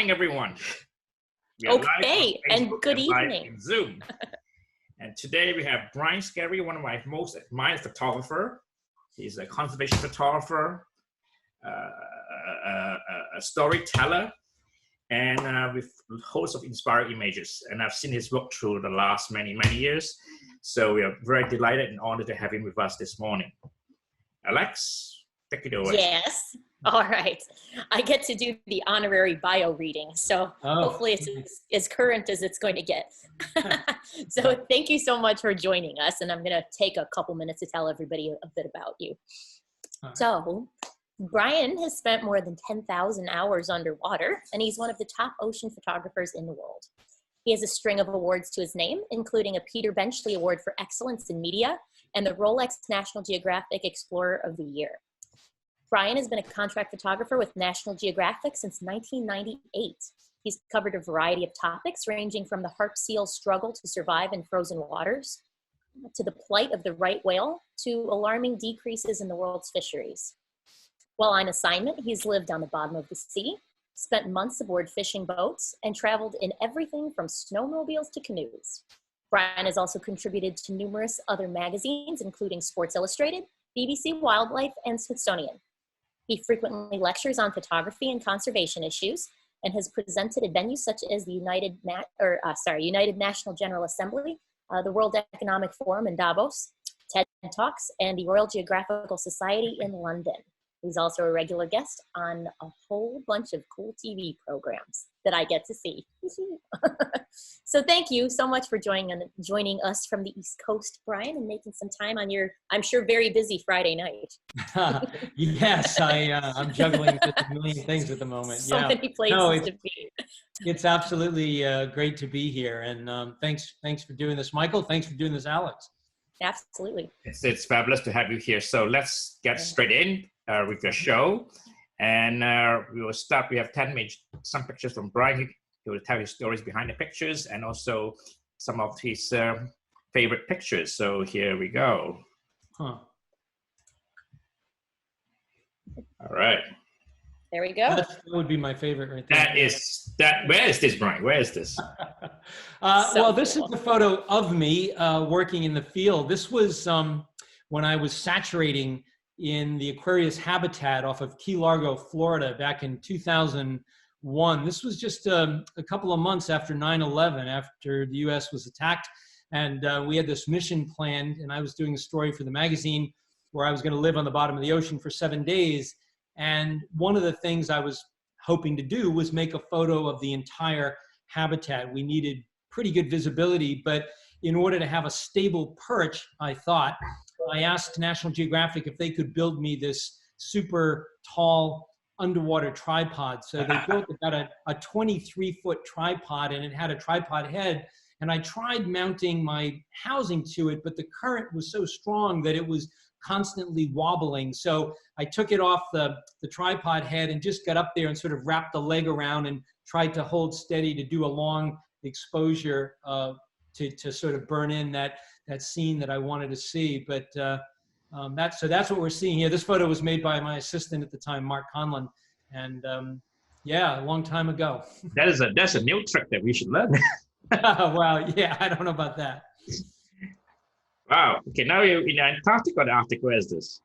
morning, everyone. We are Okay, live on and Facebook good live evening. in Zoom. And today we have Brian Skerry, one of my most admired photographer. He's a conservation photographer, a storyteller, and with hosts of inspiring images. And I've seen his work through the last many years. So we are very delighted and honored to have him with us this morning. Alex, take it away. Yes. All right. I get to do the honorary bio reading. So hopefully it's as current as it's going to get. So thank you so much for joining us. And I'm going to take a couple minutes to tell everybody a bit about you. Right. So Brian has spent more than 10,000 hours underwater, and he's one of the top ocean photographers in the world. He has a string of awards to his name, including a Peter Benchley Award for Excellence in Media and the Rolex National Geographic Explorer of the Year. Brian has been a contract photographer with National Geographic since 1998. He's covered a variety of topics ranging from the harp seal's struggle to survive in frozen waters, to the plight of the right whale, to alarming decreases in the world's fisheries. While on assignment, he's lived on the bottom of the sea, spent months aboard fishing boats, and traveled in everything from snowmobiles to canoes. Brian has also contributed to numerous other magazines, including Sports Illustrated, BBC Wildlife, and Smithsonian. He frequently lectures on photography and conservation issues and has presented at venues such as the United National General Assembly, the World Economic Forum in Davos, TED Talks, and the Royal Geographical Society in London. He's also a regular guest on a whole bunch of cool TV programs that I get to see. So thank you so much for joining us from the East Coast, Brian, and making some time on your, I'm sure, very busy Friday night. Yes, I'm juggling just a million things at the moment. So many places to be. It's absolutely great to be here, and thanks for doing this, Michael. Thanks for doing this, Alex. Absolutely. It's fabulous to have you here. So let's get straight in with your show. And we will start. We have some pictures from Brian. He will tell his stories behind the pictures and also some of his favorite pictures. So here we go. All right. There we go. That would be my favorite right there. Where is this, Brian? Where is this? Well, this is the photo of me working in the field. This was when I was saturating in the Aquarius habitat off of Key Largo, Florida, back in 2001. This was just a couple of months after 9/11, after the U.S. was attacked. And we had this mission planned, and I was doing a story for the magazine where I was going to live on the bottom of the ocean for 7 days. And one of the things I was hoping to do was make a photo of the entire habitat. We needed pretty good visibility, but in order to have a stable perch, I thought, I asked National Geographic if they could build me this super tall underwater tripod. So they built about a 23-foot tripod, and it had a tripod head. And I tried mounting my housing to it, but the current was so strong that it was constantly wobbling. So I took it off the tripod head and just got up there and sort of wrapped the leg around and tried to hold steady to do a long exposure to sort of burn in that scene that I wanted to see. But so that's what we're seeing here. This photo was made by my assistant at the time, Mark Conlon, and yeah, a long time ago. That's a new trick that we should learn. Wow, yeah, I don't know about that. Wow. Okay, now you're in Antarctic or the Arctic. Where is this?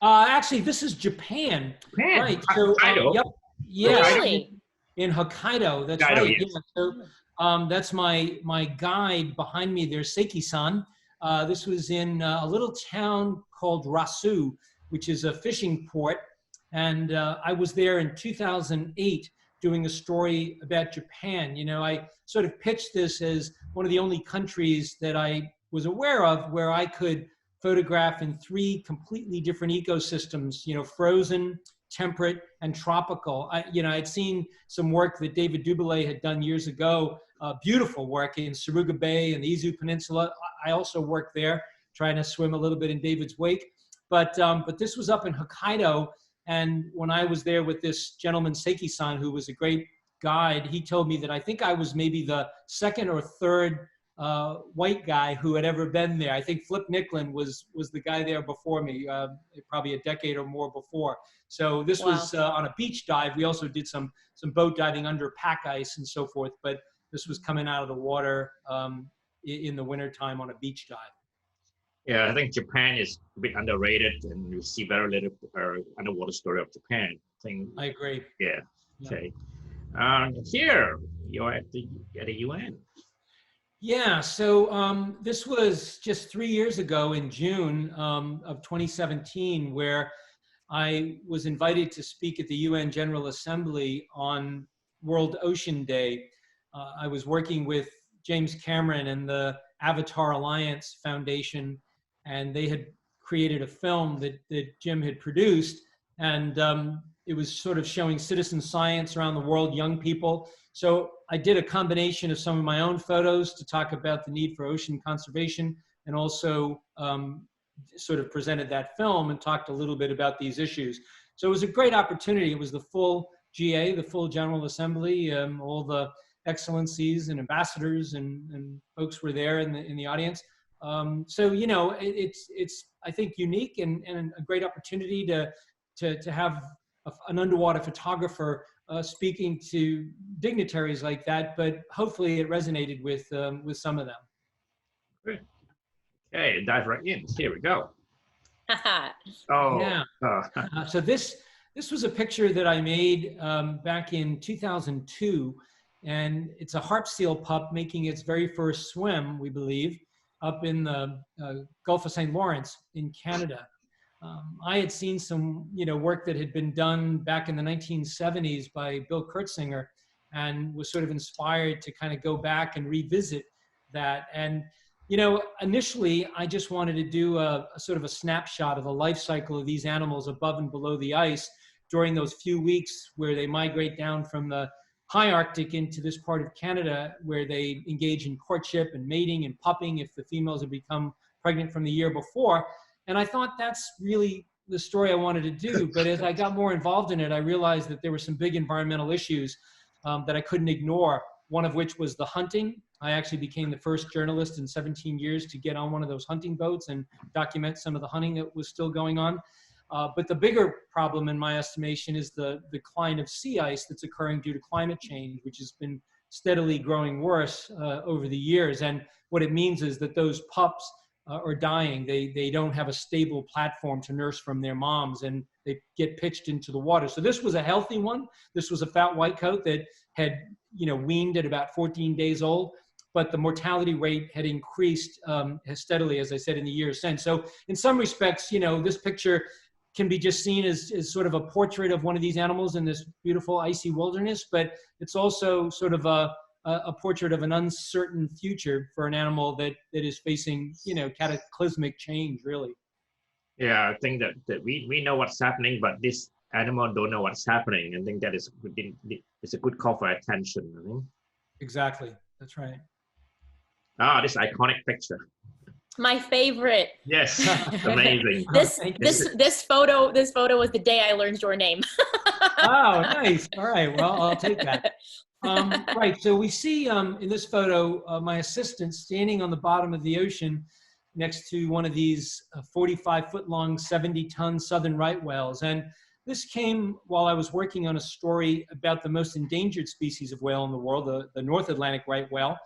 Actually, this is Japan. Japan. Right. So, Hokkaido. yep. Yeah. Really? In Hokkaido. That's Hokkaido, right. yes. Yeah. So that's my guide behind me there, Seiki-san. This was in a little town called Rasu, which is a fishing port. And I was there in 2008 doing a story about Japan. You know, I sort of pitched this as one of the only countries that I was aware of where I could photograph in 3 completely different ecosystems, you know, frozen, temperate, and tropical. I'd seen some work that David Dubélé had done years ago, beautiful work in Suruga Bay and the Izu Peninsula. I also worked there, trying to swim a little bit in David's wake. But this was up in Hokkaido, and when I was there with this gentleman, Seiki-san, who was a great guide, he told me that I think I was maybe the 2nd or 3rd white guy who had ever been there. I think Flip Nicklin was the guy there before me, probably a decade or more before. So this was on a beach dive. We also did some boat diving under pack ice and so forth, but this was coming out of the water in the wintertime on a beach dive. Yeah, I think Japan is a bit underrated, and you see very little underwater story of Japan. I agree. Yeah. Okay. Here you're at the UN. Yeah. So this was just 3 years ago in June of 2017, where I was invited to speak at the UN General Assembly on World Ocean Day. I was working with James Cameron and the Avatar Alliance Foundation, and they had created a film that Jim had produced, and it was sort of showing citizen science around the world, young people. So I did a combination of some of my own photos to talk about the need for ocean conservation, and also sort of presented that film and talked a little bit about these issues. So it was a great opportunity. It was the full GA, the full General Assembly, all the excellencies and ambassadors and folks were there in the audience. So, you know, it's I think unique and a great opportunity to have an underwater photographer speaking to dignitaries like that, but hopefully it resonated with some of them. Great. Okay, dive right in. Here we go. Yeah. So this was a picture that I made back in 2002, and it's a harp seal pup making its very first swim, we believe, up in the Gulf of St. Lawrence in Canada. I had seen some, work that had been done back in the 1970s by Bill Kurtzinger, and was sort of inspired to kind of go back and revisit that. And initially, I just wanted to do a sort of a snapshot of the life cycle of these animals above and below the ice during those few weeks where they migrate down from the high Arctic into this part of Canada, where they engage in courtship and mating and pupping if the females have become pregnant from the year before. And I thought that's really the story I wanted to do. But as I got more involved in it, I realized that there were some big environmental issues that I couldn't ignore, one of which was the hunting. I actually became the first journalist in 17 years to get on one of those hunting boats and document some of the hunting that was still going on. But the bigger problem, in my estimation, is the decline of sea ice that's occurring due to climate change, which has been steadily growing worse over the years. And what it means is that those pups are dying. They don't have a stable platform to nurse from their moms, and they get pitched into the water. So this was a healthy one. This was a fat whitecoat that had weaned at about 14 days old, but the mortality rate had increased steadily, as I said, in the years since. So in some respects, this picture can be just seen as sort of a portrait of one of these animals in this beautiful icy wilderness, but it's also sort of a portrait of an uncertain future for an animal that is facing, cataclysmic change, really. Yeah, I think that we know what's happening, but this animal don't know what's happening. I think that is it's a good call for attention. I think. Exactly, that's right. This iconic picture. My favorite. Yes, amazing. This photo was the day I learned your name. Oh, nice. All right, well, I'll take that. Right, so we see in this photo my assistant standing on the bottom of the ocean next to one of these 45-foot-long, 70-ton southern right whales. And this came while I was working on a story about the most endangered species of whale in the world, the North Atlantic right whale.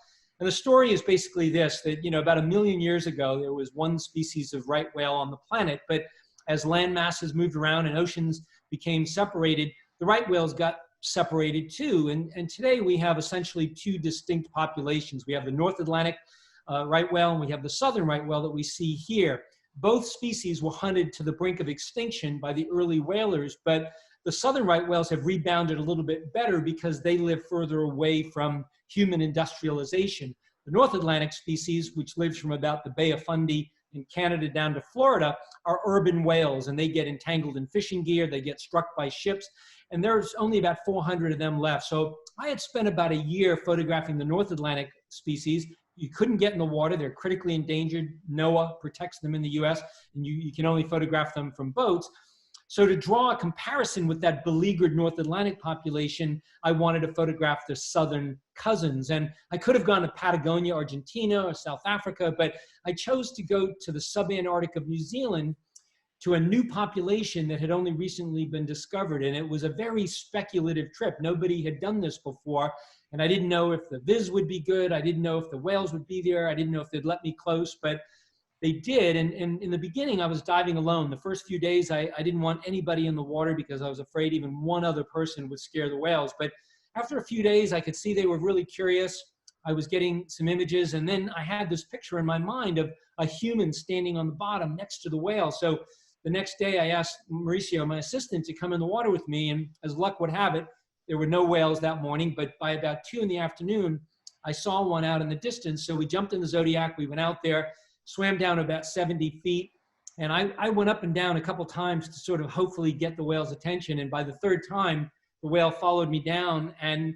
And the story is basically this, that about 1 million years ago, there was one species of right whale on the planet, but as land masses moved around and oceans became separated, the right whales got separated too. And today we have essentially two distinct populations. We have the North Atlantic right whale, and we have the southern right whale that we see here. Both species were hunted to the brink of extinction by the early whalers, but the southern right whales have rebounded a little bit better because they live further away from human industrialization. The North Atlantic species, which lives from about the Bay of Fundy in Canada down to Florida, are urban whales, and they get entangled in fishing gear, they get struck by ships, and there's only about 400 of them left. So I had spent about a year photographing the North Atlantic species. You couldn't get in the water, they're critically endangered. NOAA protects them in the US, and you can only photograph them from boats. So to draw a comparison with that beleaguered North Atlantic population, I wanted to photograph their southern cousins. And I could have gone to Patagonia, Argentina, or South Africa, but I chose to go to the subantarctic of New Zealand, to a new population that had only recently been discovered. And it was a very speculative trip. Nobody had done this before. And I didn't know if the viz would be good. I didn't know if the whales would be there. I didn't know if they'd let me close, but they did. And in the beginning, I was diving alone. The first few days, I didn't want anybody in the water because I was afraid even one other person would scare the whales. But after a few days, I could see they were really curious. I was getting some images. And then I had this picture in my mind of a human standing on the bottom next to the whale. So the next day, I asked Mauricio, my assistant, to come in the water with me. And as luck would have it, there were no whales that morning. But by about 2 in the afternoon, I saw one out in the distance. So we jumped in the Zodiac. We went out there, swam down about 70 feet. And I went up and down a couple times to sort of hopefully get the whale's attention. And by the third time, the whale followed me down and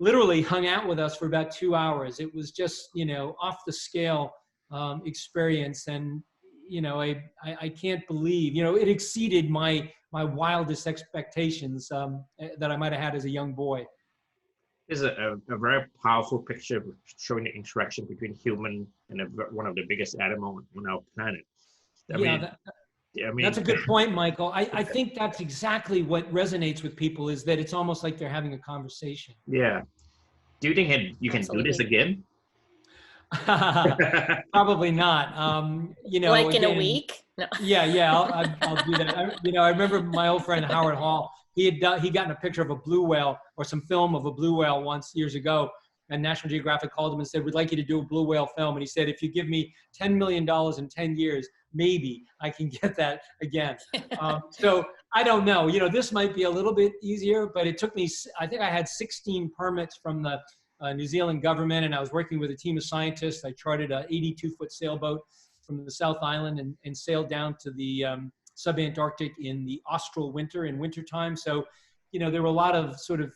literally hung out with us for about 2 hours. It was just, you know, off the scale experience. And you know, I can't believe, you know, it exceeded my wildest expectations that I might have had as a young boy. This is a very powerful picture showing the interaction between human and one of the biggest animals on our planet. I mean, that's a good point, Michael. I think that's exactly what resonates with people, is that it's almost like they're having a conversation. Yeah. Do you think you can do this again? Probably not. You know, like in a week? No. Yeah, I'll do that. You know, I remember my old friend Howard Hall. He gotten a picture of a blue whale or some film of a blue whale once years ago, and National Geographic called him and said, "We'd like you to do a blue whale film." And he said, "If you give me $10 million in 10 years, maybe I can get that again." So I don't know. You know, this might be a little bit easier, but it took me. I think I had 16 permits from the New Zealand government, and I was working with a team of scientists. I chartered a 82-foot sailboat from the South Island and sailed down to the subantarctic in the austral winter, in wintertime. So, you know, there were a lot of sort of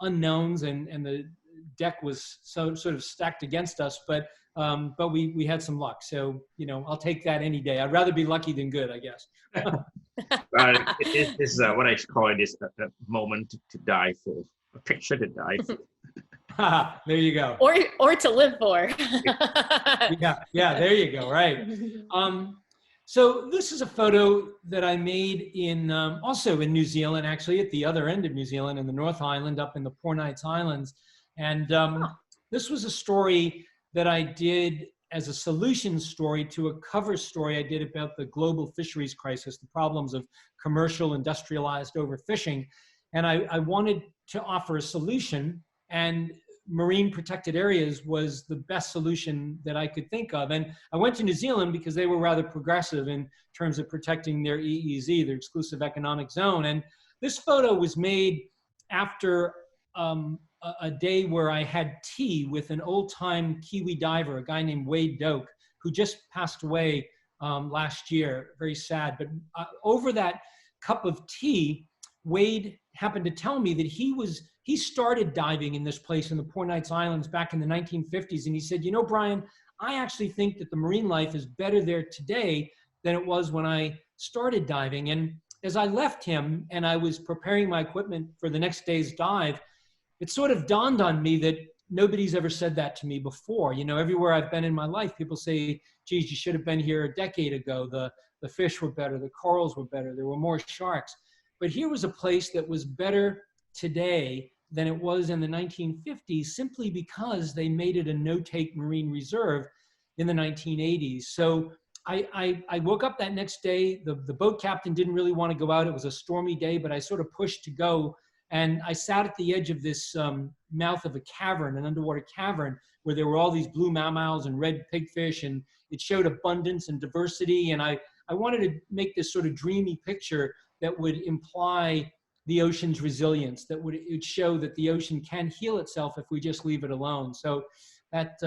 unknowns, and the deck was sort of stacked against us, but we had some luck. So, you know, I'll take that any day. I'd rather be lucky than good, I guess. This is what I call it is a moment to die for, a picture to die for. There you go. Or to live for. yeah, there you go. Right. So this is a photo that I made in also in New Zealand, actually at the other end of New Zealand, in the North Island, up in the Poor Knights Islands. And this was a story that I did as a solution story to a cover story I did about the global fisheries crisis, the problems of commercial industrialized overfishing. And I wanted to offer a solution, and marine protected areas was the best solution that I could think of. And I went to New Zealand because they were rather progressive in terms of protecting their EEZ, their exclusive economic zone. And this photo was made after a day where I had tea with an old-time Kiwi diver, a guy named Wade Doak, who just passed away last year. Very sad. But over that cup of tea, Wade happened to tell me that he started diving in this place in the Poor Knights Islands back in the 1950s. And he said, "You know, Brian, I actually think that the marine life is better there today than it was when I started diving." And as I left him and I was preparing my equipment for the next day's dive, it sort of dawned on me that nobody's ever said that to me before. You know, everywhere I've been in my life, people say, "Geez, you should have been here a decade ago. The fish were better, the corals were better, there were more sharks." But here was a place that was better today than it was in the 1950s, simply because they made it a no-take marine reserve in the 1980s. So I woke up that next day. The boat captain didn't really want to go out. It was a stormy day, but I sort of pushed to go. And I sat at the edge of this mouth of a cavern, an underwater cavern, where there were all these blue mammals and red pigfish, and it showed abundance and diversity. And I wanted to make this sort of dreamy picture that would imply the ocean's resilience, that would show that the ocean can heal itself if we just leave it alone. So that's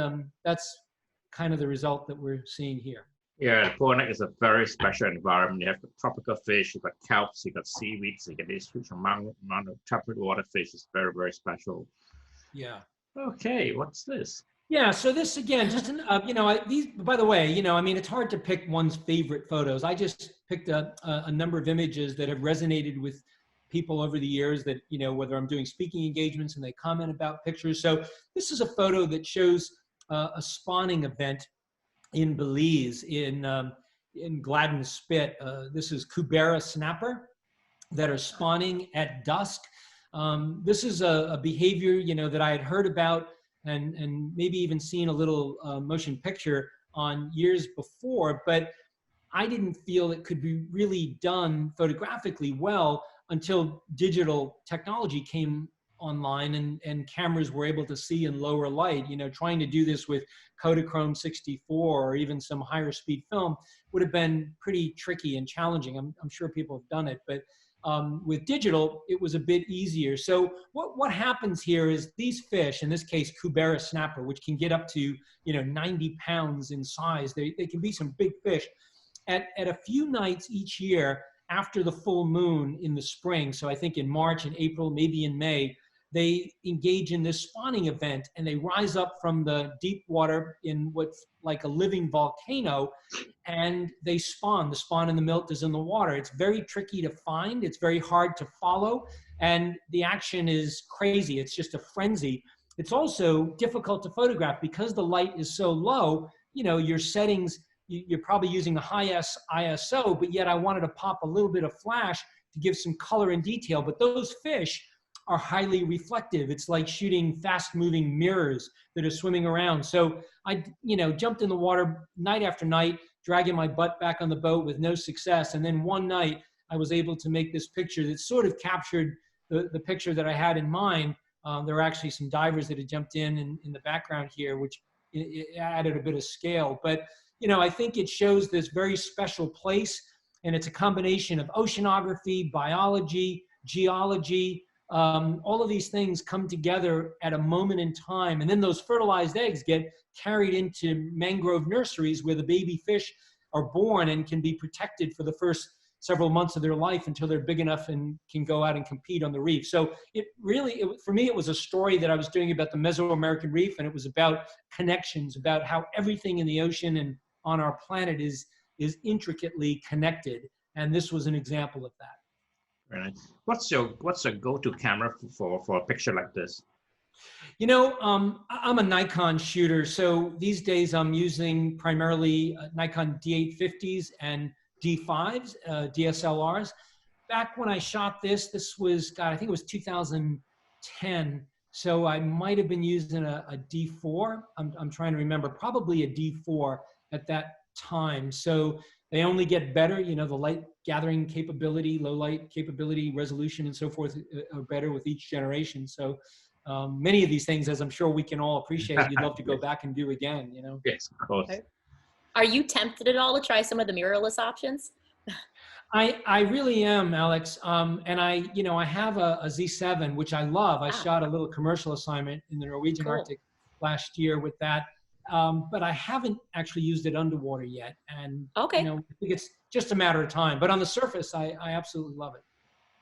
kind of the result that we're seeing here. Yeah, Poor Knight is a very special environment. You have tropical fish, you've got kelps, you've got seaweeds, you get this huge amount of tropical water fish. It's very, very special. Yeah. Okay, what's this? Yeah, so this again, just these. By the way, I mean, it's hard to pick one's favorite photos. I just picked a number of images that have resonated with people over the years. That whether I'm doing speaking engagements and they comment about pictures. So this is a photo that shows a spawning event in Belize in Gladden Spit. This is Kuberas Snapper that are spawning at dusk. This is a behavior that I had heard about and maybe even seen a little motion picture on years before, but I didn't feel it could be really done photographically well until digital technology came online and cameras were able to see in lower light. Trying to do this with Kodachrome 64 or even some higher speed film would have been pretty tricky and challenging. I'm sure people have done it, but with digital, it was a bit easier. So what happens here is these fish, in this case, Kuberas Snapper, which can get up to 90 pounds in size, they can be some big fish. At a few nights each year after the full moon in the spring, so I think in March and April, maybe in May, they engage in this spawning event and they rise up from the deep water in what's like a living volcano and they spawn. The spawn and the milt is in the water. It's very tricky to find. It's very hard to follow. And the action is crazy. It's just a frenzy. It's also difficult to photograph because the light is so low. Your settings, you're probably using a high ISO, but yet I wanted to pop a little bit of flash to give some color and detail. But those fish are highly reflective. It's like shooting fast-moving mirrors that are swimming around. So I, jumped in the water night after night, dragging my butt back on the boat with no success. And then one night I was able to make this picture that sort of captured the picture that I had in mind. There were actually some divers that had jumped in the background here, which it added a bit of scale. But, I think it shows this very special place, and it's a combination of oceanography, biology, geology. All of these things come together at a moment in time, and then those fertilized eggs get carried into mangrove nurseries where the baby fish are born and can be protected for the first several months of their life until they're big enough and can go out and compete on the reef. So for me, it was a story that I was doing about the Mesoamerican reef, and it was about connections, about how everything in the ocean and on our planet is intricately connected. And this was an example of that. Right. What's your go-to camera for a picture like this? I'm a Nikon shooter, so these days I'm using primarily Nikon D850s and D5s, DSLRs. Back when I shot this was, I think it was 2010. So I might have been using a D4. I'm trying to remember, probably a D4 at that time. So they only get better, the light gathering capability, low light capability, resolution, and so forth are better with each generation. So many of these things, as I'm sure we can all appreciate, you'd love to go back and do again, Yes, of course. Are you tempted at all to try some of the mirrorless options? I really am, Alex. And I have a Z7, which I love. I shot a little commercial assignment in the Norwegian Arctic last year with that. But I haven't actually used it underwater yet. And I think it's just a matter of time. But on the surface, I absolutely love it.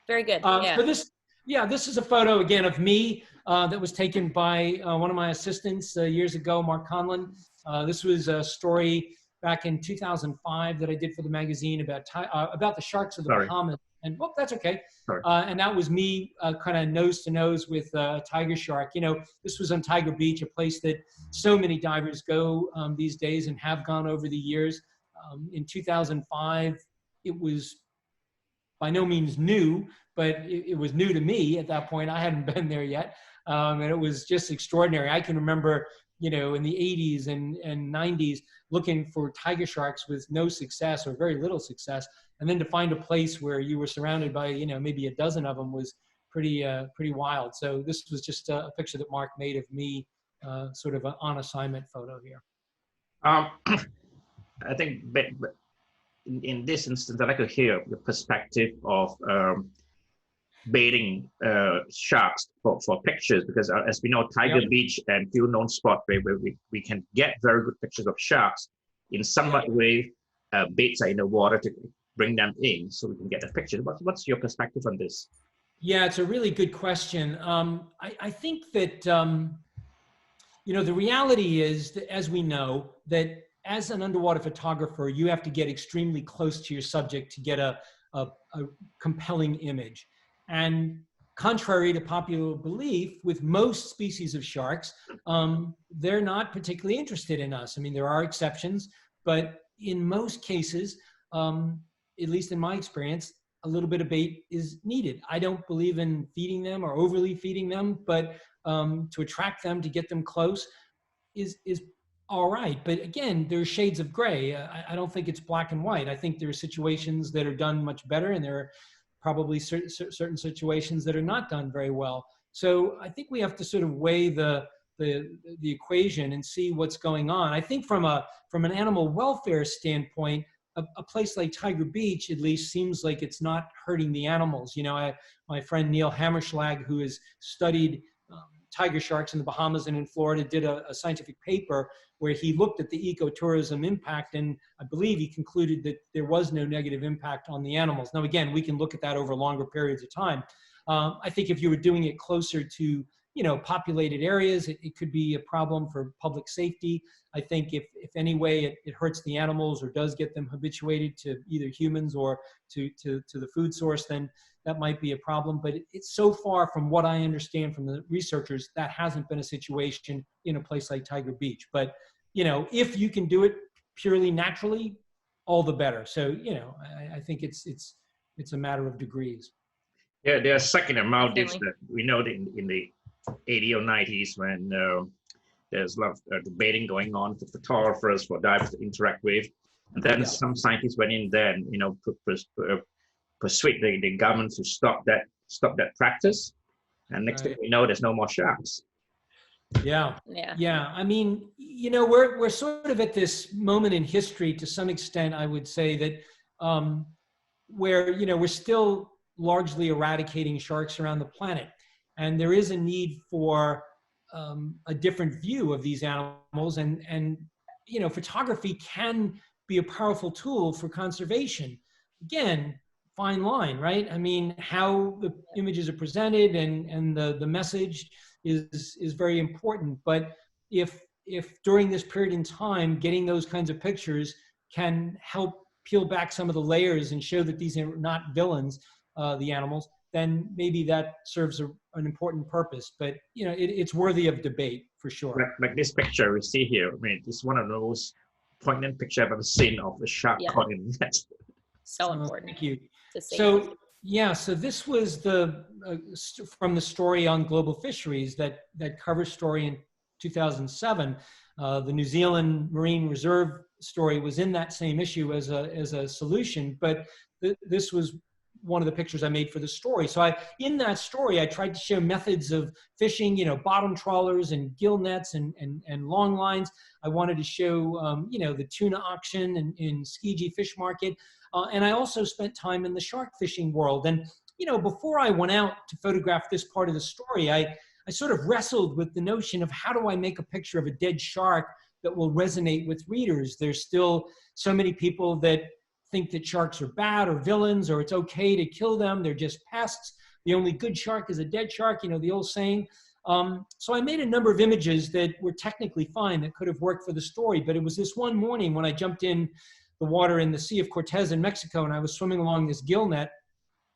Very good. So this is a photo again of me that was taken by one of my assistants years ago, Mark Conlon. This was a story back in 2005 that I did for the magazine about the sharks of the Bahamas. And that's okay. And that was me kind of nose to nose with a tiger shark. This was on Tiger Beach, a place that so many divers go these days and have gone over the years. In 2005, it was by no means new, but it was new to me at that point. I hadn't been there yet. And it was just extraordinary. I can remember, in the 80s and 90s, looking for tiger sharks with no success or very little success. And then to find a place where you were surrounded by, maybe a dozen of them was pretty wild. So this was just a picture that Mark made of me, sort of an on assignment photo here. I think in this instance, I'd like to hear the perspective of baiting sharks for pictures, because as we know, Tiger Beach and few known spot where we can get very good pictures of sharks. In some way, baits are in the water to bring them in so we can get a picture. What's your perspective on this? Yeah, it's a really good question. I think that You know, the reality is that, as we know, that as an underwater photographer, you have to get extremely close to your subject to get a compelling image. And contrary to popular belief, with most species of sharks, they're not particularly interested in us. I mean, there are exceptions, but in most cases, at least in my experience, a little bit of bait is needed. I don't believe in feeding them or overly feeding them, but to attract them, to get them close is all right. But again, there are shades of gray. I don't think it's black and white. I think there are situations that are done much better, and there are probably certain situations that are not done very well. So I think we have to sort of weigh the equation and see what's going on. I think from an animal welfare standpoint, a place like Tiger Beach at least seems like it's not hurting the animals. You know, my friend Neil Hammerschlag, who has studied tiger sharks in the Bahamas and in Florida, did a scientific paper where he looked at the ecotourism impact, and I believe he concluded that there was no negative impact on the animals. Now, again, we can look at that over longer periods of time. I think if you were doing it closer to, you know, populated areas, it could be a problem for public safety. I think if any way it hurts the animals or does get them habituated to either humans or to the food source, then that might be a problem. But it's so far from what I understand from the researchers, that hasn't been a situation in a place like Tiger Beach. But, you know, if you can do it purely naturally, all the better. So, you know, I think it's a matter of degrees. Yeah, there are second Maldives that we know in the 80s or 90s when there's a lot of debating going on for photographers, for divers to interact with. And then some scientists went in there and, you know, persuade the government to stop that practice. And next thing we know, there's no more sharks. Yeah. I mean, you know, we're sort of at this moment in history to some extent, I would say, that where, you know, we're still largely eradicating sharks around the planet. And there is a need for a different view of these animals. And, you know, photography can be a powerful tool for conservation. Again, fine line, right? I mean, how the images are presented and the message is very important. But if during this period in time, getting those kinds of pictures can help peel back some of the layers and show that these are not villains, the animals, then maybe that serves an important purpose. But, you know, it's worthy of debate for sure. Like this picture we see here, I mean, it's one of the most poignant pictures I've ever seen of a shark caught in net. So important. Thank you. So, yeah, so this was from the story on global fisheries, that cover story in 2007. The New Zealand Marine Reserve story was in that same issue as a solution, but this was one of the pictures I made for the story. So in that story, I tried to show methods of fishing, you know, bottom trawlers and gill nets and long lines. I wanted to show, you know, the tuna auction in Skiji Fish Market. And I also spent time in the shark fishing world. And, you know, before I went out to photograph this part of the story, I sort of wrestled with the notion of how do I make a picture of a dead shark that will resonate with readers. There's still so many people that think that sharks are bad or villains, or it's okay to kill them. They're just pests. The only good shark is a dead shark, you know, the old saying. So I made a number of images that were technically fine, that could have worked for the story. But it was this one morning when I jumped in the water in the Sea of Cortez in Mexico, and I was swimming along this gill net,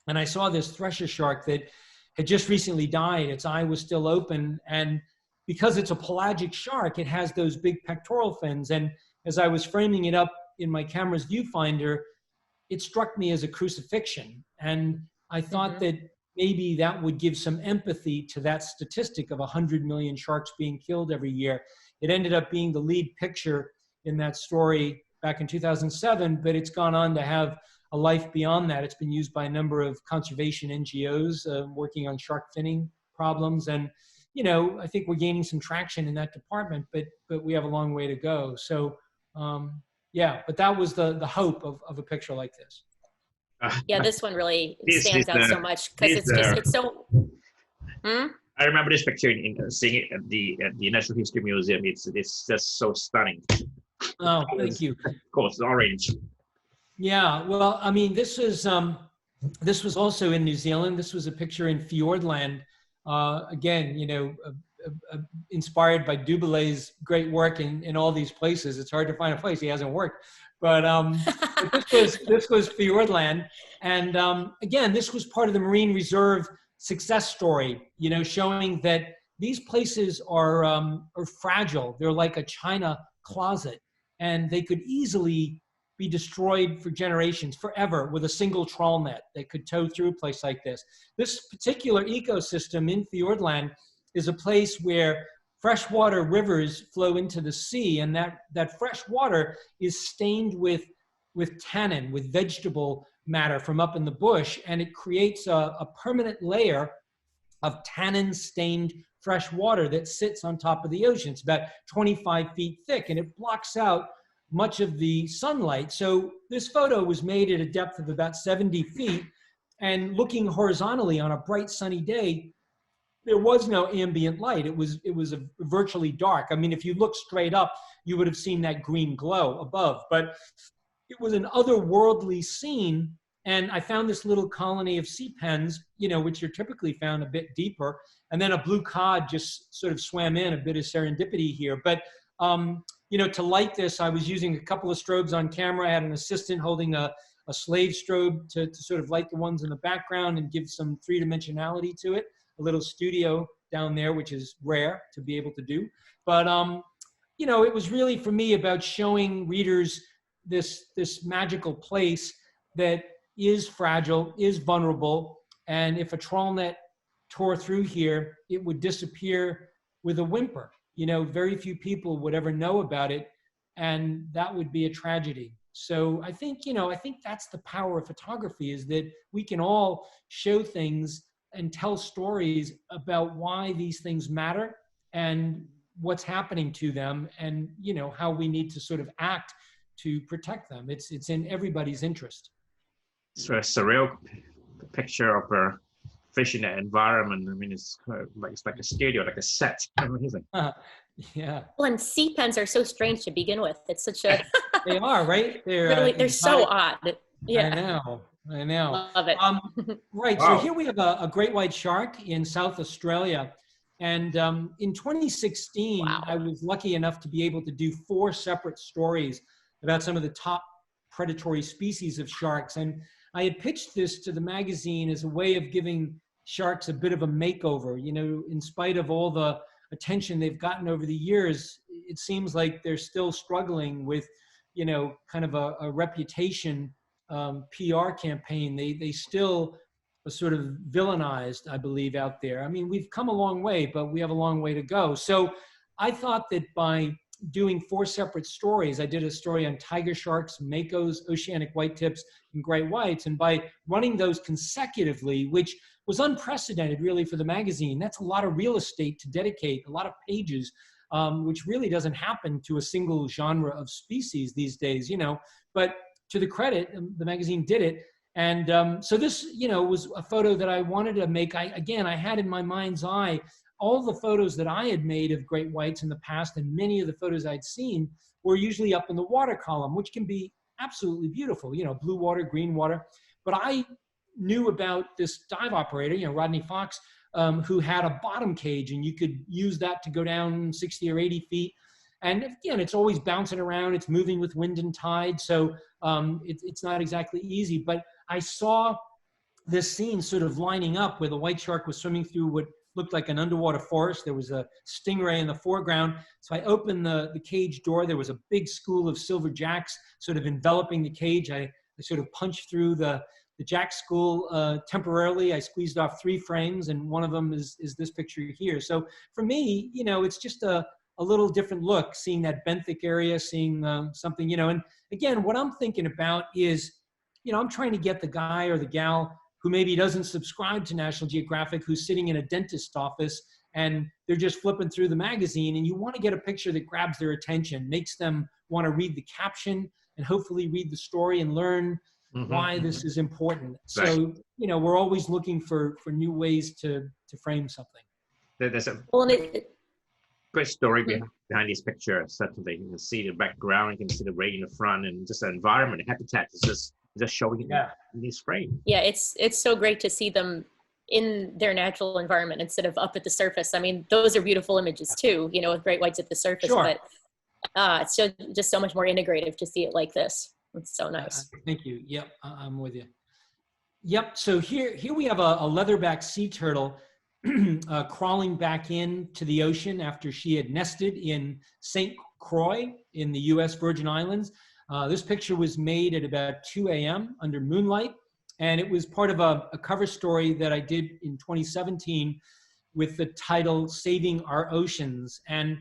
and I saw this thresher shark that had just recently died. Its eye was still open. And because it's a pelagic shark, it has those big pectoral fins. And as I was framing it up in my camera's viewfinder, it struck me as a crucifixion. And I thought that maybe that would give some empathy to that statistic of 100 million sharks being killed every year. It ended up being the lead picture in that story back in 2007, but it's gone on to have a life beyond that. It's been used by a number of conservation NGOs working on shark finning problems. And, you know, I think we're gaining some traction in that department, but we have a long way to go. So, yeah, but that was the hope of a picture like this. Yeah, this one really stands out so much because it's so. I remember this picture seeing it at the Natural History Museum. It's just so stunning. Oh, thank you. Of course, it's orange. Yeah, well, I mean, this was also in New Zealand. This was a picture in Fiordland. Again, you know, inspired by Dubilay's great work in all these places. It's hard to find a place he hasn't worked. But this was Fiordland, and again, this was part of the Marine Reserve success story. You know, showing that these places are fragile. They're like a china closet, and they could easily be destroyed for generations, forever, with a single trawl net that could tow through a place like this. This particular ecosystem in Fiordland is a place where freshwater rivers flow into the sea, and that fresh water is stained with tannin, with vegetable matter from up in the bush, and it creates a permanent layer of tannin-stained fresh water that sits on top of the ocean. It's about 25 feet thick, and it blocks out much of the sunlight. So this photo was made at a depth of about 70 feet, and looking horizontally on a bright sunny day, there was no ambient light. It was virtually dark. I mean, if you look straight up, you would have seen that green glow above, but it was an otherworldly scene. And I found this little colony of sea pens, you know, which are typically found a bit deeper. And then a blue cod just sort of swam in, a bit of serendipity here. But, you know, to light this, I was using a couple of strobes on camera. I had an assistant holding a slave strobe to sort of light the ones in the background and give some three-dimensionality to it. A little studio down there, which is rare to be able to do. But, you know, it was really for me about showing readers this magical place that is fragile, is vulnerable. And if a trawl net tore through here, it would disappear with a whimper. You know, very few people would ever know about it, and that would be a tragedy. So I think, you know, I think that's the power of photography, is that we can all show things and tell stories about why these things matter and what's happening to them, and, you know, how we need to sort of act to protect them. It's in everybody's interest. It's a surreal picture of a fish in that environment. I mean, it's like a studio, like a set. Amazing. Yeah. Well, and sea pens are so strange to begin with. It's such a they are, right? They're really, they're so odd. Yeah. I know. Love it. Right. Wow. So here we have a great white shark in South Australia. And in 2016, wow, I was lucky enough to be able to do 4 separate stories about some of the top predatory species of sharks. And I had pitched this to the magazine as a way of giving sharks a bit of a makeover. You know, in spite of all the attention they've gotten over the years, it seems like they're still struggling with, you know, kind of a reputation PR campaign. They still are sort of villainized, I believe, out there. I mean, we've come a long way, but we have a long way to go. So I thought that by doing 4 separate stories, I did a story on tiger sharks, makos, oceanic whitetips, and great whites. And by running those consecutively, which was unprecedented really for the magazine, that's a lot of real estate to dedicate, a lot of pages, which really doesn't happen to a single genre of species these days, you know. But to the credit, the magazine did it. And so this, you know, was a photo that I wanted to make. I had in my mind's eye all the photos that I had made of great whites in the past, and many of the photos I'd seen were usually up in the water column, which can be absolutely beautiful, you know, blue water, green water. But I knew about this dive operator, you know, Rodney Fox, who had a bottom cage, and you could use that to go down 60 or 80 feet. And again, it's always bouncing around. It's moving with wind and tide. So it's not exactly easy. But I saw this scene sort of lining up where the white shark was swimming through what looked like an underwater forest. There was a stingray in the foreground. So I opened the cage door. There was a big school of silver jacks sort of enveloping the cage. I sort of punched through the jack school temporarily. I squeezed off 3 frames, and one of them is this picture here. So for me, you know, it's just a little different look, seeing that benthic area, seeing something, you know. And again, what I'm thinking about is, you know, I'm trying to get the guy or the gal who maybe doesn't subscribe to National Geographic, who's sitting in a dentist's office and they're just flipping through the magazine, and you want to get a picture that grabs their attention, makes them want to read the caption and hopefully read the story and learn why this is important. Right. So, you know, we're always looking for new ways to frame something. There's a great story behind this picture. Certainly, you can see the background, you can see the rain in the front, and just the environment, the habitat is just showing it in this frame. Yeah, it's so great to see them in their natural environment instead of up at the surface. I mean, those are beautiful images too, you know, with great whites at the surface, Sure. but it's just so much more integrative to see it like this. It's so nice. Thank you. Yep, I'm with you. Yep, so here we have a leatherback sea turtle crawling back into the ocean after she had nested in St. Croix in the US Virgin Islands. This picture was made at about 2 a.m. under moonlight, and it was part of a cover story that I did in 2017 with the title Saving Our Oceans. And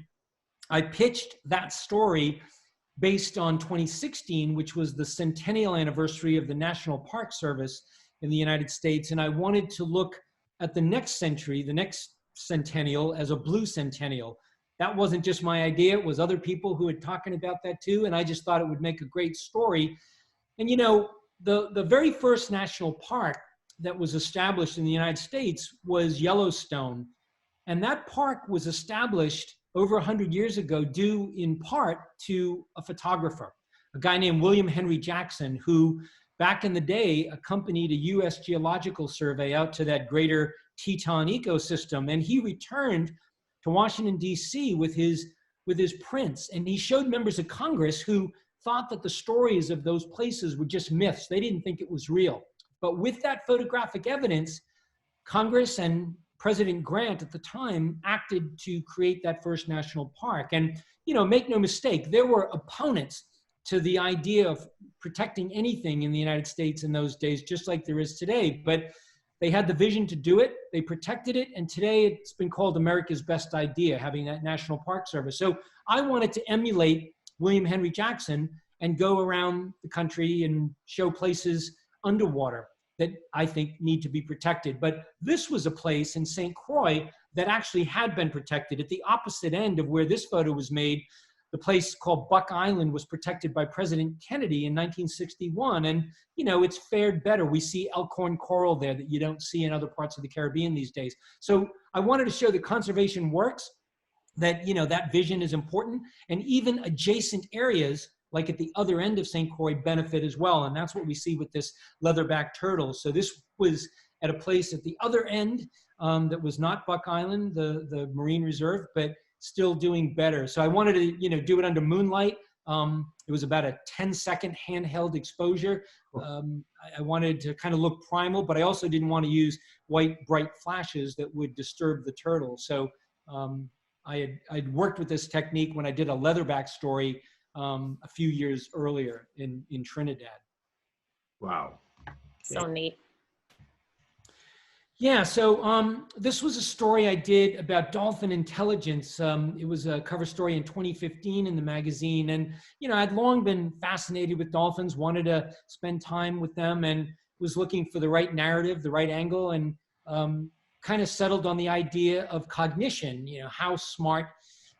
I pitched that story based on 2016, which was the centennial anniversary of the National Park Service in the United States. And I wanted to look at the next century, the next centennial, as a blue centennial. That wasn't just my idea. It was other people who had talking about that too. And I just thought it would make a great story. And you know, the very first national park that was established in the United States was Yellowstone. And that park was established over 100 years ago due in part to a photographer, a guy named William Henry Jackson, who back in the day accompanied a US Geological Survey out to that greater Teton ecosystem. And he returned to Washington, D.C. with his prints. And he showed members of Congress who thought that the stories of those places were just myths. They didn't think it was real. But with that photographic evidence, Congress and President Grant at the time acted to create that first national park. And, you know, make no mistake, there were opponents to the idea of protecting anything in the United States in those days, just like there is today. But they had the vision to do it, they protected it, and today it's been called America's best idea, having that National Park Service. So I wanted to emulate William Henry Jackson and go around the country and show places underwater that I think need to be protected. But this was a place in St. Croix that actually had been protected. At the opposite end of where this photo was made, the place called Buck Island was protected by President Kennedy in 1961. And, you know, it's fared better. We see elkhorn coral there that you don't see in other parts of the Caribbean these days. So I wanted to show that conservation works, that, you know, that vision is important, and even adjacent areas like at the other end of St. Croix benefit as well. And that's what we see with this leatherback turtle. So this was at a place at the other end that was not Buck Island, the Marine Reserve, but still doing better. So I wanted to, you know, do it under moonlight. It was about a 10-second handheld exposure. I wanted to kind of look primal, but I also didn't want to use white, bright flashes that would disturb the turtle. So I'd worked with this technique when I did a leatherback story a few years earlier in Trinidad. Wow. So neat. Yeah, so this was a story I did about Dolphin Intelligence. It was a cover story in 2015 in the magazine. And, you know, I'd long been fascinated with dolphins, wanted to spend time with them, and was looking for the right narrative, the right angle, and kind of settled on the idea of cognition, you know, how smart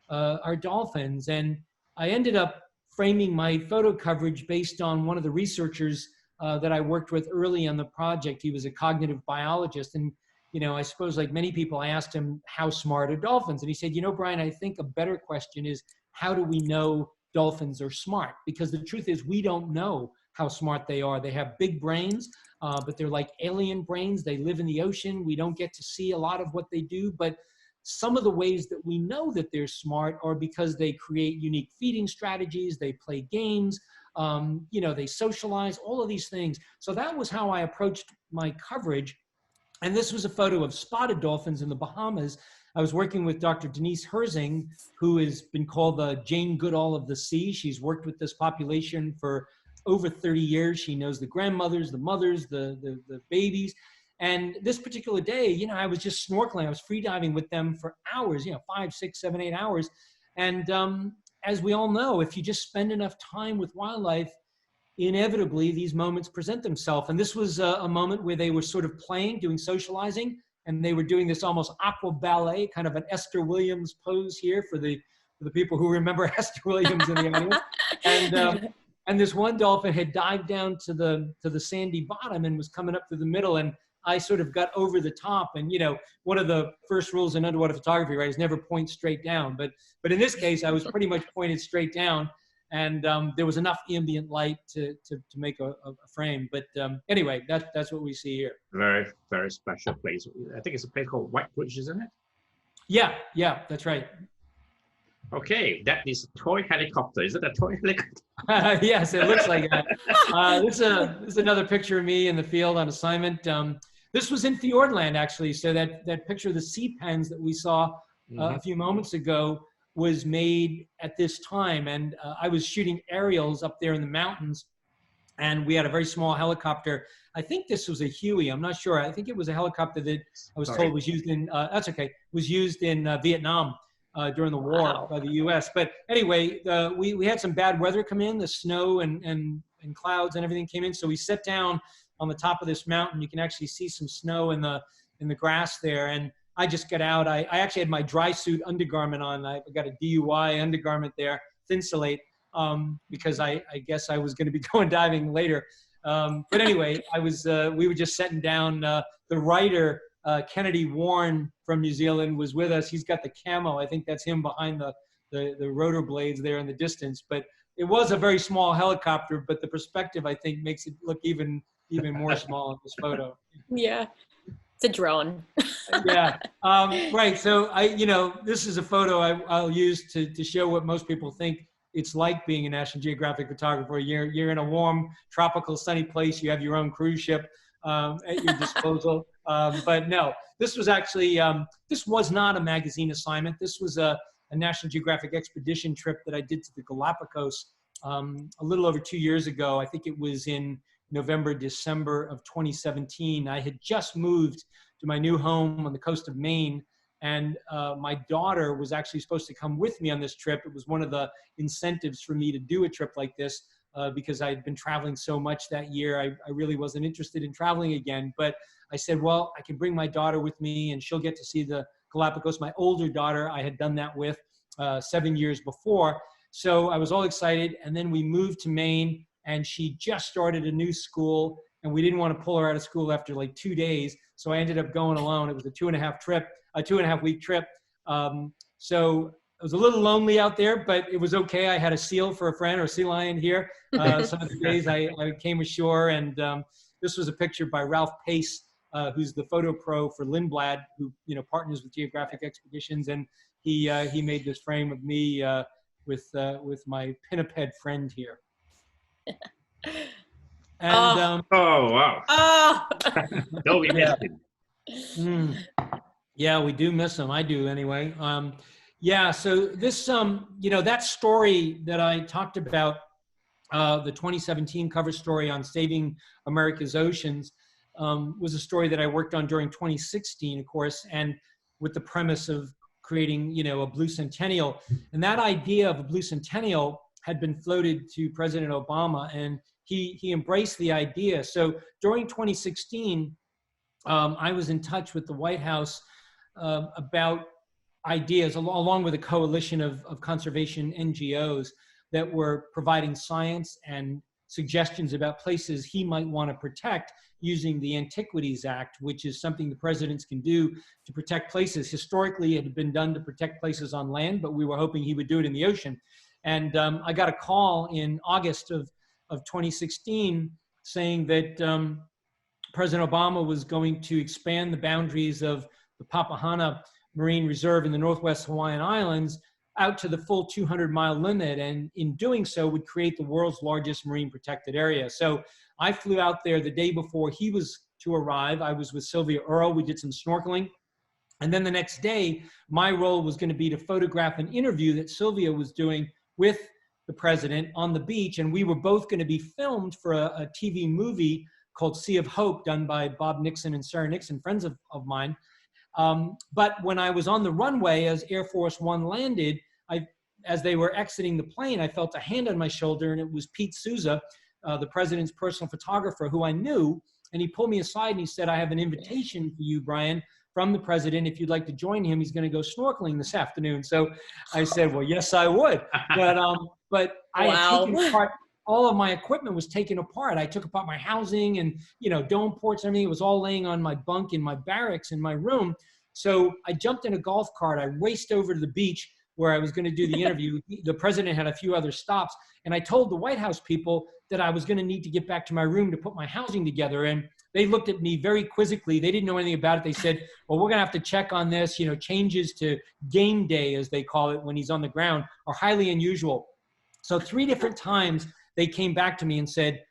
are dolphins. And I ended up framing my photo coverage based on one of the researchers that I worked with early on the project. He was a cognitive biologist. And, you know, I suppose like many people, I asked him, how smart are dolphins? And he said, you know, Brian, I think a better question is, how do we know dolphins are smart? Because the truth is, we don't know how smart they are. They have big brains, but they're like alien brains. They live in the ocean. We don't get to see a lot of what they do, but some of the ways that we know that they're smart are because they create unique feeding strategies, they play games, you know, they socialize, all of these things. So that was how I approached my coverage. And this was a photo of spotted dolphins in the Bahamas. I was working with Dr. Denise Herzing, who has been called the Jane Goodall of the sea. She's worked with this population for over 30 years. She knows the grandmothers, the mothers, the babies. And this particular day, you know, I was just snorkeling. I was free diving with them for hours, you know, 5, 6, 7, 8 hours. And as we all know, if you just spend enough time with wildlife, inevitably these moments present themselves. And this was a moment where they were sort of playing, doing socializing, and they were doing this almost aqua ballet, kind of an Esther Williams pose here for the people who remember Esther Williams in the audience. And this one dolphin had dived down to the sandy bottom and was coming up through the middle, and I sort of got over the top. And, you know, one of the first rules in underwater photography, right, is never point straight down. But in this case, I was pretty much pointed straight down. And there was enough ambient light to make a frame. But anyway, that's what we see here. Very, very special place. I think it's a place called White Bridge, isn't it? Yeah, that's right. Okay, that is a toy helicopter. Is it a toy helicopter? Yes, it looks like that. This is another picture of me in the field on assignment. This was in Fiordland, actually. So that picture of the sea pens that we saw a few moments ago was made at this time. And I was shooting aerials up there in the mountains, and we had a very small helicopter. I think this was a Huey. I'm not sure. I think it was a helicopter that I was told was used in, that's okay, was used in Vietnam during the war by the U.S. But anyway, we had some bad weather come in, the snow and clouds and everything came in. So we sat down on the top of this mountain. You can actually see some snow in the grass there. And I just got out. I actually had my dry suit undergarment on. I got a DUI undergarment there, Thinsulate, because I guess I was going to be going diving later. But anyway, we were just sitting down. The writer, Kennedy Warren from New Zealand, was with us. He's got the camo. I think that's him behind the rotor blades there in the distance. But it was a very small helicopter, but the perspective, I think, makes it look even more small in this photo. Yeah. It's a drone. Yeah, right. So this is a photo I'll use to show what most people think it's like being a National Geographic photographer. You're in a warm, tropical, sunny place. You have your own cruise ship at your disposal. But no, this was actually, this was not a magazine assignment. This was a National Geographic expedition trip that I did to the Galapagos a little over 2 years ago. I think it was in November, December of 2017. I had just moved to my new home on the coast of Maine, and my daughter was actually supposed to come with me on this trip. It was one of the incentives for me to do a trip like this because I had been traveling so much that year. I really wasn't interested in traveling again, but I said, well, I can bring my daughter with me and she'll get to see the Galapagos. My older daughter, I had done that with 7 years before. So I was all excited, and then we moved to Maine, and she just started a new school, and we didn't want to pull her out of school after like 2 days. So I ended up going alone. It was a 2.5 week trip. So it was a little lonely out there, but it was okay. I had a seal for a friend, or a sea lion here. Some of the days I came ashore, and this was a picture by Ralph Pace, who's the photo pro for Lindblad, who partners with Geographic Expeditions, and he made this frame of me with my pinniped friend here. And oh wow! Oh. Don't we miss him? Yeah, we do miss him. I do anyway. Yeah. So this, that story that I talked about, the 2017 cover story on saving America's oceans, was a story that I worked on during 2016, of course, and with the premise of creating, a blue centennial. And that idea of a blue centennial had been floated to President Obama, and he embraced the idea. So during 2016, I was in touch with the White House about ideas, along with a coalition of conservation NGOs that were providing science and suggestions about places he might want to protect using the Antiquities Act, which is something the presidents can do to protect places. Historically, it had been done to protect places on land, but we were hoping he would do it in the ocean. And I got a call in August of 2016 saying that President Obama was going to expand the boundaries of the Papahana Marine Reserve in the Northwest Hawaiian Islands out to the full 200-mile limit, and in doing so would create the world's largest marine protected area. So I flew out there the day before he was to arrive. I was with Sylvia Earle. We did some snorkeling. And then the next day, my role was going to be to photograph an interview that Sylvia was doing with the president on the beach. And we were both going to be filmed for a TV movie called Sea of Hope, done by Bob Nixon and Sarah Nixon, friends of mine. But when I was on the runway as Air Force One landed, as they were exiting the plane, I felt a hand on my shoulder, and it was Pete Souza, the president's personal photographer, who I knew. And he pulled me aside and he said, I have an invitation for you, Brian, from the president. If you'd like to join him, he's going to go snorkeling this afternoon. So I said, well, yes, I would. But I had taken apart, all of my equipment was taken apart. I took apart my housing and, dome ports and everything. It was all laying on my bunk in my barracks in my room. So I jumped in a golf cart. I raced over to the beach, where I was going to do the interview. The president had a few other stops, and I told the White House people that I was going to need to get back to my room to put my housing together. And they looked at me very quizzically. They didn't know anything about it. They said, well, we're going to have to check on this. You know, changes to game day, as they call it, when he's on the ground, are highly unusual. So 3 different times they came back to me and said,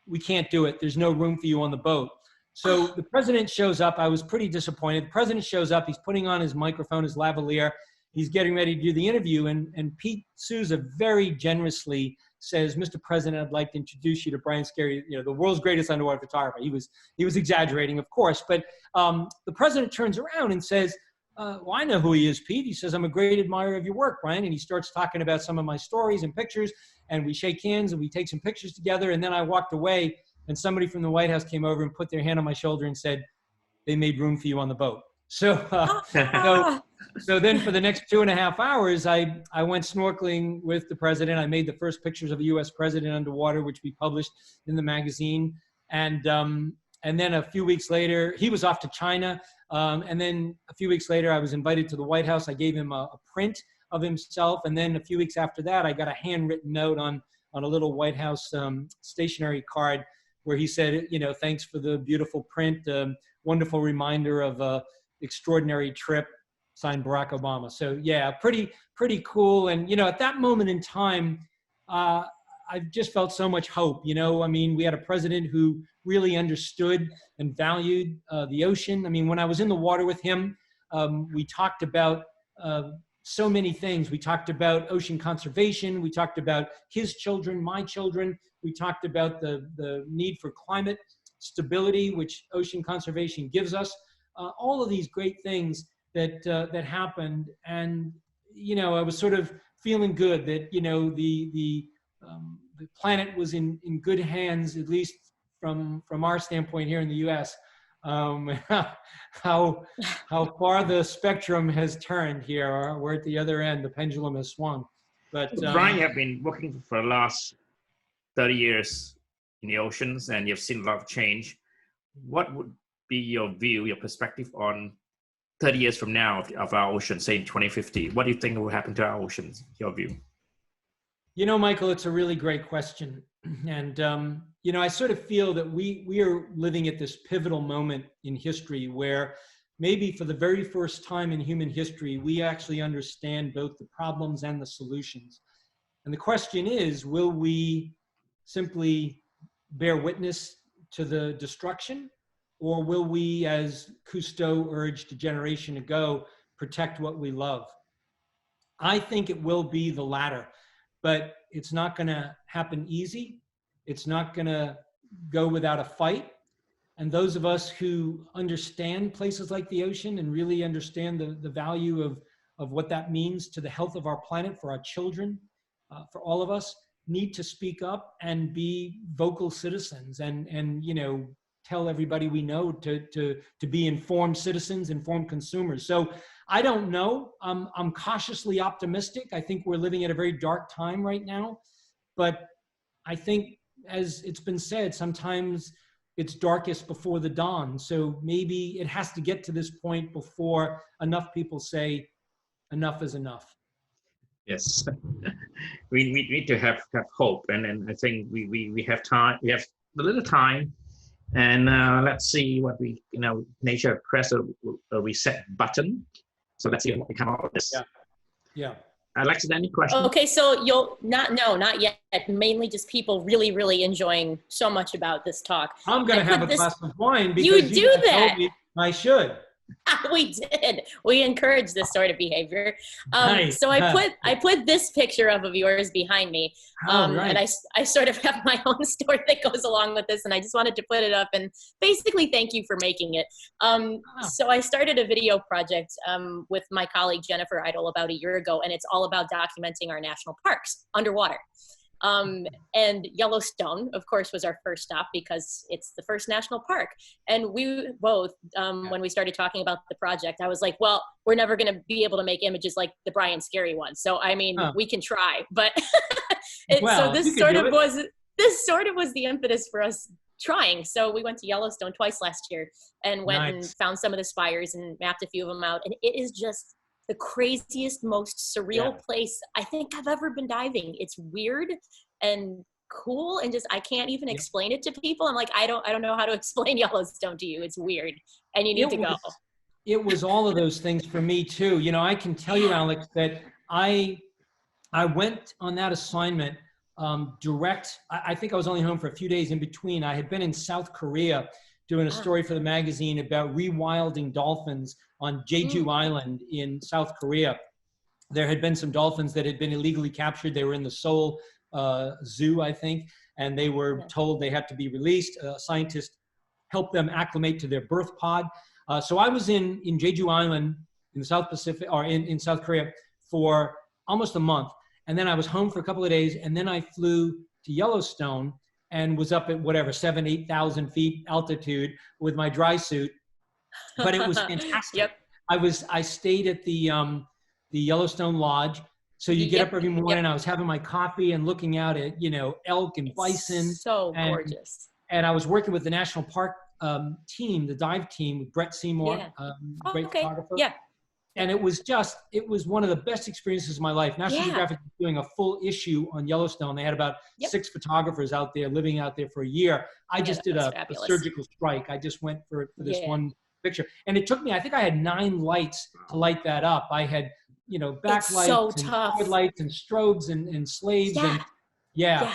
we can't do it. There's no room for you on the boat. So the president shows up. I was pretty disappointed. The president shows up. He's putting on his microphone, his lavalier. He's getting ready to do the interview. And Pete Souza very generously says, Mr. President, I'd like to introduce you to Brian Skerry, you know, the world's greatest underwater photographer. He was exaggerating, of course. But the president turns around and says, well, I know who he is, Pete. He says, I'm a great admirer of your work, Brian. And he starts talking about some of my stories and pictures. And we shake hands and we take some pictures together. And then I walked away. And somebody from the White House came over and put their hand on my shoulder and said, they made room for you on the boat. So then for the next 2.5 hours, I went snorkeling with the president. I made the first pictures of a U.S. president underwater, which we published in the magazine. And then a few weeks later, he was off to China. And then a few weeks later, I was invited to the White House. I gave him a print of himself. And then a few weeks after that, I got a handwritten note on a little White House stationery card where he said, you know, thanks for the beautiful print, wonderful reminder of a extraordinary trip, signed Barack Obama. So yeah, pretty cool. And, you know, at that moment in time, I just felt so much hope. You know, I mean, we had a president who really understood and valued the ocean. I mean, when I was in the water with him, we talked about so many things. We talked about ocean conservation. We talked about his children, my children. We talked about the need for climate stability, which ocean conservation gives us. All of these great things that happened. And, you know, I was sort of feeling good that, you know, the planet was in good hands, at least from our standpoint here in the U.S. How far the spectrum has turned here. We're at the other end. The pendulum has swung. But Brian, you have been working for the last 30 years in the oceans, and you've seen a lot of change. What would be your view, your perspective on 30 years from now of our ocean, say in 2050? What do you think will happen to our oceans, your view? You know, Michael, it's a really great question. And, you know, I sort of feel that we are living at this pivotal moment in history where maybe for the very first time in human history, we actually understand both the problems and the solutions. And the question is, will we simply bear witness to the destruction, or will we, as Cousteau urged a generation ago, protect what we love? I think it will be the latter, but it's not going to happen easy. It's not going to go without a fight. And those of us who understand places like the ocean and really understand the value of what that means to the health of our planet, for our children, for all of us, need to speak up and be vocal citizens and you know, tell everybody we know to be informed citizens, informed consumers. So I don't know. I'm cautiously optimistic. I think we're living at a very dark time right now, but I think, as it's been said, sometimes it's darkest before the dawn. So maybe it has to get to this point before enough people say enough is enough. Yes, we need to have hope, and I think we have time. We have a little time, and let's see what we, you know, nature press a reset button. So let's see what we come out of this. Yeah. Alexis, any questions? Okay, so not yet. Mainly just people really enjoying so much about this talk. I'm going to have a glass of wine because you do that. Told me I should. We did. We encourage this sort of behavior. Nice. So I put this picture of yours behind me, right. and I sort of have my own story that goes along with this, and I just wanted to put it up and basically thank you for making it. So I started a video project with my colleague Jennifer Idle about a year ago, and it's all about documenting our national parks underwater. And Yellowstone, of course, was our first stop because it's the first national park. And we both, when we started talking about the project, I was like, well, we're never going to be able to make images like the Brian Skerry one. So, I mean, we can try, but so this sort of was the impetus for us trying. So we went to Yellowstone twice last year and went and found some of the spires and mapped a few of them out. And it is just the craziest, most surreal place I think I've ever been diving. It's weird and cool, and just I can't even explain it to people. I'm like, I don't know how to explain Yellowstone to you. It's weird, and you need to go. It was all of those things for me too. You know, I can tell you, Alex, that I went on that assignment direct. I think I was only home for a few days in between. I had been in South Korea doing a story for the magazine about rewilding dolphins on Jeju Island in South Korea. There had been some dolphins that had been illegally captured. They were in the Seoul zoo, I think, and they were told they had to be released. Scientists helped them acclimate to their birth pod. So I was in Jeju Island in the South Pacific, or in South Korea, for almost a month. And then I was home for a couple of days, and then I flew to Yellowstone and was up at whatever, 7,000, 8,000 feet altitude with my dry suit. But it was fantastic. I stayed at the Yellowstone Lodge. So you get up every morning. I was having my coffee and looking out at, you know, elk and bison. So gorgeous. And I was working with the National Park team, the dive team, with Brett Seymour, great photographer. And it was one of the best experiences of my life. National Geographic was doing a full issue on Yellowstone. They had about 6 photographers out there living out there for a year. I just did a surgical strike. I just went for this one picture. And it took me, I think I had 9 lights to light that up. I had, you know, backlights and forward lights and strobes and slaves. And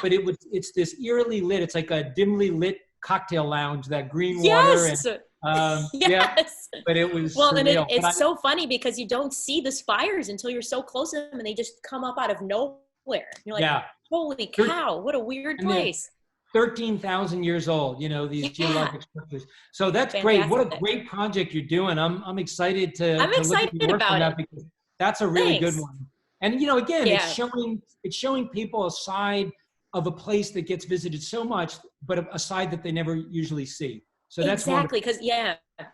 but it's this eerily lit, it's like a dimly lit cocktail lounge, that green water. And, but it was surreal. And it's so funny because you don't see the spires until you're so close to them, and they just come up out of nowhere. You're like, holy cow, what a weird place. 13,000 years old, you know, these geologic structures. So that's great. What a great project you're doing. I'm excited to look at your work on that, because that's a really good one. And, you know, again, it's showing people a side of a place that gets visited so much, but a side that they never usually see. So that's exactly, because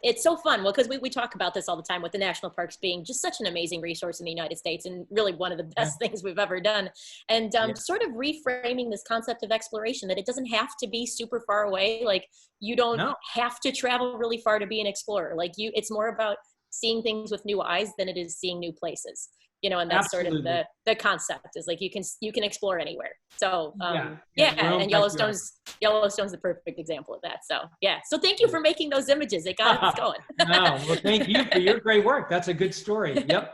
it's so fun. Well, because we talk about this all the time with the national parks being just such an amazing resource in the United States, and really one of the best things we've ever done. And sort of reframing this concept of exploration, that it doesn't have to be super far away. Like, you don't have to travel really far to be an explorer. Like, it's more about seeing things with new eyes than it is seeing new places. You know, and that's sort of the concept, is like you can explore anywhere. So and Yellowstone's the perfect example of that. So so thank you for making those images. It got us going. Well, thank you for your great work. That's a good story. Yep.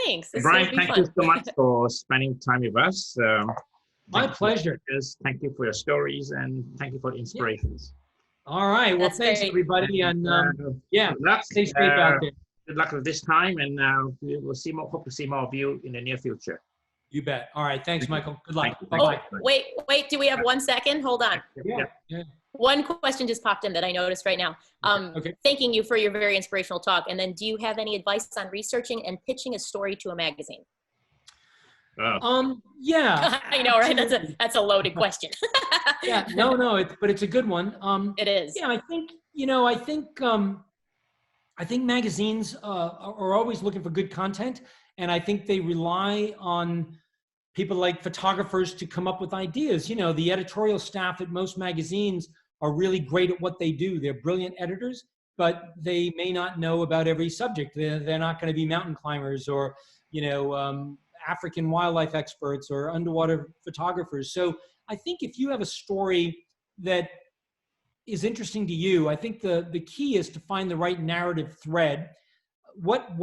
Thanks. Brian, thank you so much for spending time with us. My pleasure. Thank you for your stories, and thank you for the inspirations. All right. Well, thanks everybody, and stay safe out there. Good luck with this time, and we will see more. Hope to see more of you in the near future. You bet. All right. Thanks, Michael. Good luck. Bye. Wait. Do we have 1 second? Hold on. One question just popped in that I noticed right now. Thanking you for your very inspirational talk. And then, do you have any advice on researching and pitching a story to a magazine? I know, right? That's a loaded question. But it's a good one. It is. Yeah, I think magazines are always looking for good content, and I think they rely on people like photographers to come up with ideas. You know, the editorial staff at most magazines are really great at what they do. They're brilliant editors, but they may not know about every subject. They're not going to be mountain climbers or, you know, African wildlife experts or underwater photographers. So I think if you have a story that is interesting to you, I think the key is to find the right narrative thread. What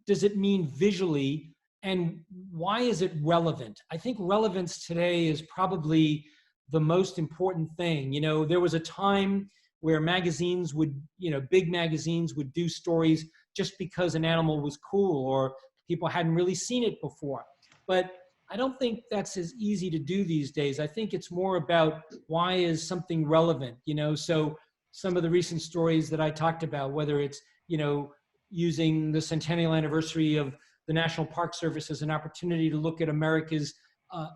does it mean visually, and why is it relevant? I think relevance today is probably the most important thing. You know, there was a time where magazines would, you know, big magazines would do stories just because an animal was cool or people hadn't really seen it before. But I don't think that's as easy to do these days. I think it's more about why is something relevant, you know? So some of the recent stories that I talked about, whether it's, you know, using the centennial anniversary of the National Park Service as an opportunity to look at America's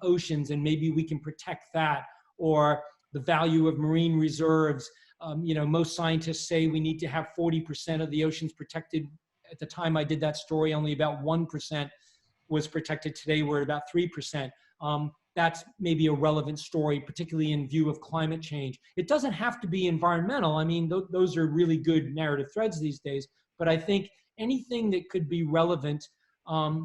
oceans, and maybe we can protect that, or the value of marine reserves. You know, most scientists say we need to have 40% of the oceans protected. At the time I did that story, only about 1% was protected. Today we're at about 3%. That's maybe a relevant story, particularly in view of climate change. It doesn't have to be environmental. I mean, those are really good narrative threads these days, but I think anything that could be relevant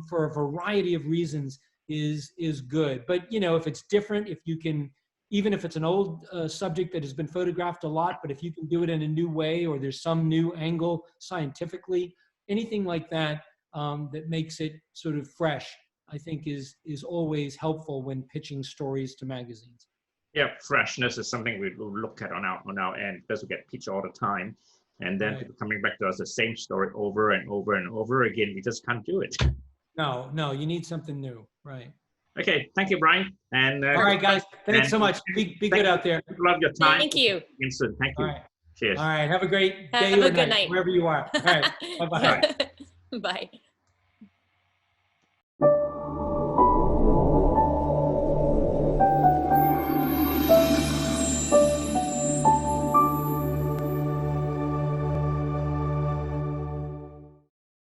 for a variety of reasons is good. But, you know, if it's different, if you can, even if it's an old subject that has been photographed a lot, but if you can do it in a new way, or there's some new angle scientifically, anything like that, that makes it sort of fresh, I think is always helpful when pitching stories to magazines. Yeah, freshness is something we look at on our end, because we get pitched all the time. And then people coming back to us the same story over and over and over again. We just can't do it. No, you need something new, right? Okay, thank you, Brian. And all right, guys, thanks so much. Be good out there. Love your time. Thank you. Thank you. All right. Cheers. All right, have a great day have or a good night, night, wherever you are. All right, bye-bye. Bye.